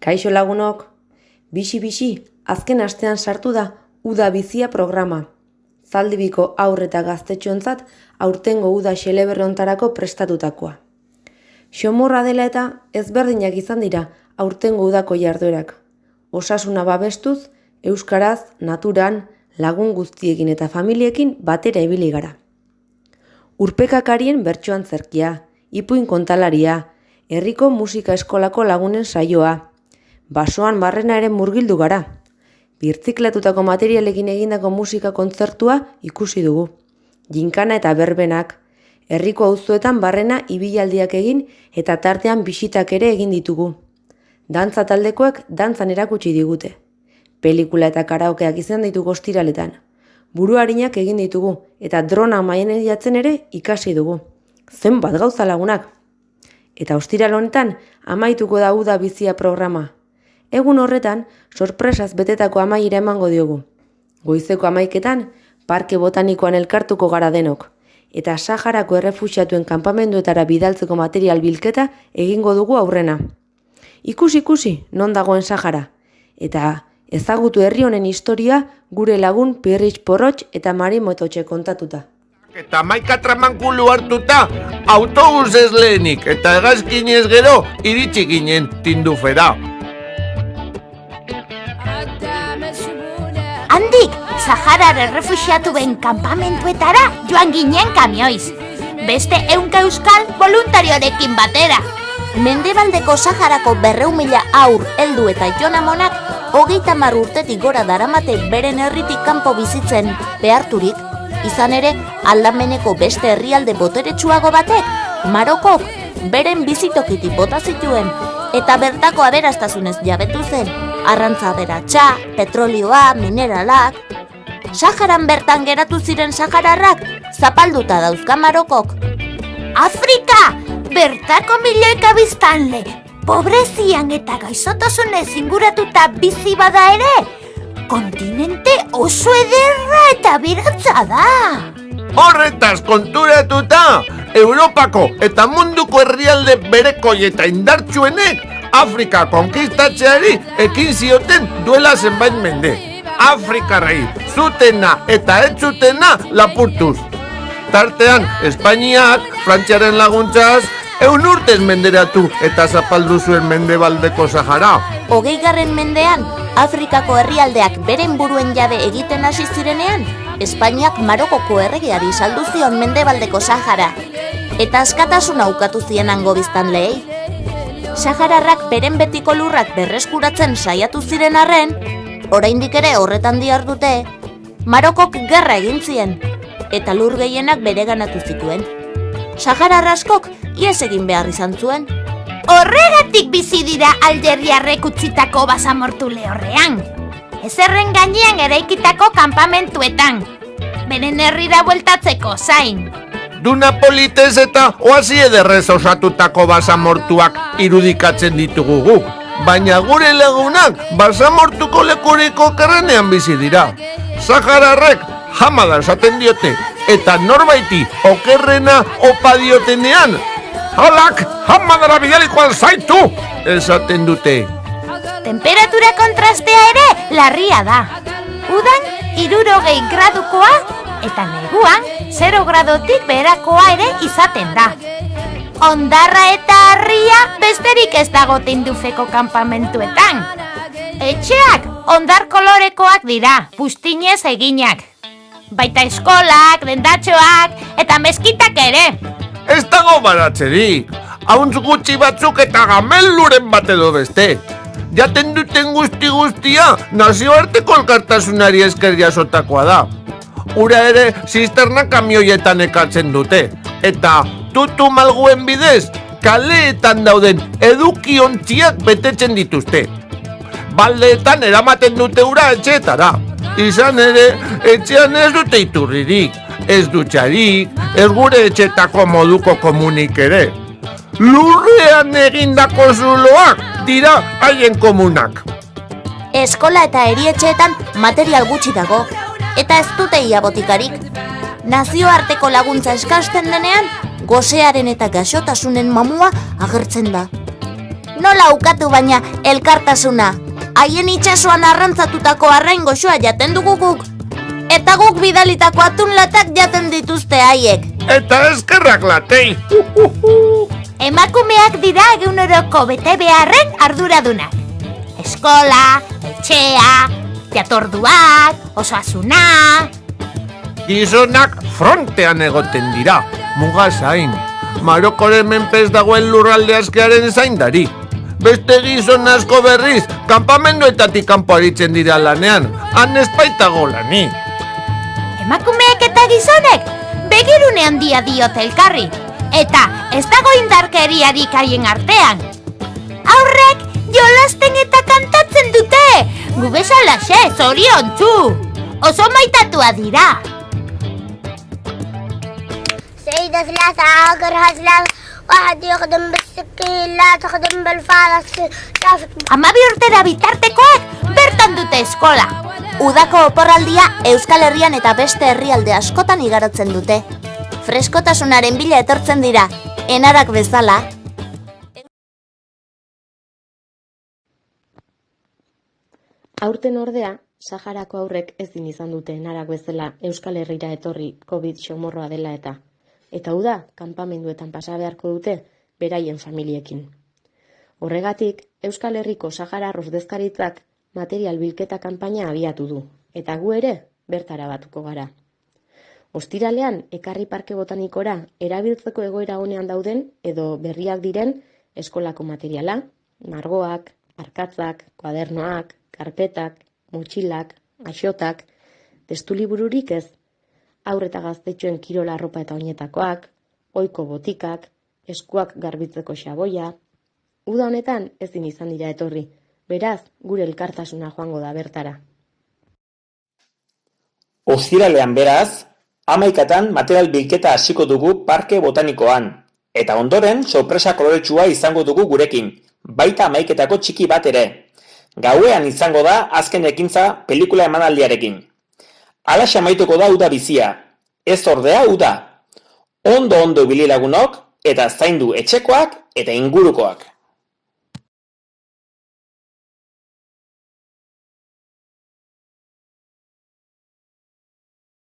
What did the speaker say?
Kaixo lagunok, bixi, azken astean sartu da Uda Bizia programa. Zaldibiko haur eta gaztetxoentzat aurtengo uda xeleberrontarako prestatutakoa. Xomorra dela eta ezberdinak izan dira aurtengo udako jarduerak. Osasuna babestuz, euskaraz, naturan, lagun guztiekin eta familiekin batera ibili gara. Urpekakarien bertsoan zerkia, ipuin kontalaria, herriko musika eskolako lagunen saioa, basoan barrena ere murgildu gara. Birtziklatutako materialekin egindako musika kontzertua ikusi dugu. Ginkana eta berbenak, herriko auzoetan barrena ibilaldiak egin eta tartean bisitak ere egin ditugu. Dantza taldekoek dantzan erakutsi digute. Pelikula eta karaokeak izan ditugu ostiraletan. Buruarinak egin ditugu eta drona maenediatzen ere ikasi dugu. Zenbat gauza lagunak. Eta ostiral honetan amaituko da Uda Bizia programa. Egun horretan, sorpresaz betetako amaiera emango diogu. Goizeko 11etan, Parke Botanikoan elkartuko gara denok. Eta Saharako errefuxiatuen kanpamenduetara bidaltzeko material bilketa egingo dugu aurrena. Ikusi, non dagoen Sahara. Eta ezagutu herri honen historia gure lagun Pirritx Porrotx eta Mari Mototxe kontatuta. Eta maika tramankulu hartuta, autobusez lehenik eta hegazkinez gero iritsi ginen Tindufera. Handik, Saharar errefuxiatuen kanpamentuetara joan ginen kamioiz. Beste 100 euskal voluntariorekin batera. Mendebaldeko Saharako 200.000 haur, heldu eta jonamonak 30 urtetik gora daramate beren herritik kanpo bizitzen beharturik. Izan ere, aldameneko beste herrialde boteretsuago batek, Marokok beren bizitokitik bota zituen eta bertako aberastasunez jabetu zen. Arrantza aberatsa, petrolioa, mineralak. Saharan bertan geratu ziren sahararrak zapalduta dauzka Marokok. Afrika! Bertako milioika biztanle, pobrezian eta gaixotasunez inguratuta bizi bada ere, kontinente oso ederra eta aberatsa da. Horretaz konturatuta, Europako eta munduko herrialde berekoi eta indartsuenek Afrika konkistatzeari ekin zioten duela zenbait mende. Afrikarrei zutena eta ez zutena lapurtuz. Tartean, Espainiak, Frantziaren laguntzaz, 100 urtez menderatu eta zapaldu zuen mendebaldeko Sahara. 20. mendean, Afrikako herrialdeak beren buruen jabe egiten hasi zirenean, Espainiak Marokoko erregeari saldu zion mendebaldeko Sahara, eta askatasuna ukatu zien hango biztanleei. Sahararrak beren betiko lurrak berreskuratzen saiatu ziren arren, oraindik ere horretan dihardute, Marokok gerra egin zien, eta lur gehienak bereganatu zituen. Saharar askok ihes egin behar izan zuen. Horregatik bizi dira algeriarrek utzitako basamortu lehorrean. Ezerren gainean eraikitako kanpamentuetan. Beren herrira bueltatzeko zain. Duna politez eta oasi ederrez osatutako basamortuak irudikatzen ditugu guk. Baina gure lagunak basamortuko lekuriko kerrenean bizi dira. Sahararrek hamada esaten diote, eta norbaiti okerrena opa diotenean, halak hamadara bidalikoan zaitu, esaten dute. Temperatura kontrastea ere larria da. Udan 60 gradukoa eta neguan 0 gradotik beherakoa ere izaten da. Hondarra eta harria besterik ez dago Tindufeko kanpamentuetan. Etxeak hondar kolorekoak dira, buztinez eginak. Baita eskolak, dendatxoak eta meskitak ere. Ez dago baratzerik, hauntz gutxi batzuk eta gameluren bat edo beste. Jaten duten guztia nazioarteko elkartasunari esker jasotakoa da. Ura ere zisterna kamioietan ekartzen dute, eta tutu malguen bidez kaleetan dauden edukiontziak betetzen dituzte. Baldeetan eramaten dute ura etxeetara. Izan ere, etxean ez dute iturririk, ez dutxarik, ez gure etxetako moduko komunik ere. Lurrean egindako zuloak dira haien komunak. Eskola eta erietxeetan material gutxi dago, eta ez dute ia botikarik. Nazioarteko laguntza eskasten denean, gosearen eta gaixotasunen mamua agertzen da. Nola ukatu baina elkartasuna. Haien itsasoan arrantzatutako arrain goxoa jaten dugu guk. Eta guk bidalitako atun latak jaten dituzte haiek. Eta eskerrak latei. Emakumeak dira eguneroko bete beharren arduradunak. Eskola, etxea, jatorduak, osasuna... Gizonak frontean egoten dira, mugazain. Marokoren menpez dagoen lurralde askearen zaindari. Beste gizon asko berriz, kanpamenduetatik kanpo aritzen dira lanean, han espaitago lani. Emakumeek eta gizonek begirune handia diote elkarri, eta ez dago indarkeriarik haien artean. Aurrek jolasten eta kantatzen dute, gu bezalaxe, zoriontsu. Oso maitatua dira. سيدة ثلاثة عاقرها ثلاثة واحد يخدم بالسكين لا تخدم بالفارس شافت 12 urtera bitartekoek bertan dute eskola. Udako oporraldia Euskal Herrian eta beste herrialde askotan igarotzen dute. Freskotasunaren bila etortzen dira, enarak bezala. Aurten ordea, Saharako haurrek ezin izan dute enarak bezala Euskal Herrira etorri COVID xomorroa dela eta uda, kanpamenduetan pasa beharko dute beraien familiekin. Horregatik, Euskal Herriko Sahara Ordezkaritzak material bilketa kanpaina abiatu du, eta gu ere bertara batuko gara. Ostiralean, ekarri parke botanikora erabiltzeko egoera honean dauden edo berriak diren eskolako materiala, margoak, arkatzak, kuadernoak, karpetak, motxilak, axotak, testulibururik ez, haur eta gaztetxoen kirola arropa eta oinetakoak, ohiko botikak, eskuak garbitzeko xaboia. Uda honetan ezin izan dira etorri, beraz gure elkartasuna joango da bertara. Ostiralean beraz, 11 material bilketa hasiko dugu parke botanikoan, eta ondoren sorpresa koloretsua izango dugu gurekin, baita 11 txiki bat ere. Gauean izango da azken ekintza pelikula emanaldiarekin. Alaxe amaituko da uda bizia, ez ordea uda. Ondo ibili lagunok eta zaindu etxekoak eta ingurukoak.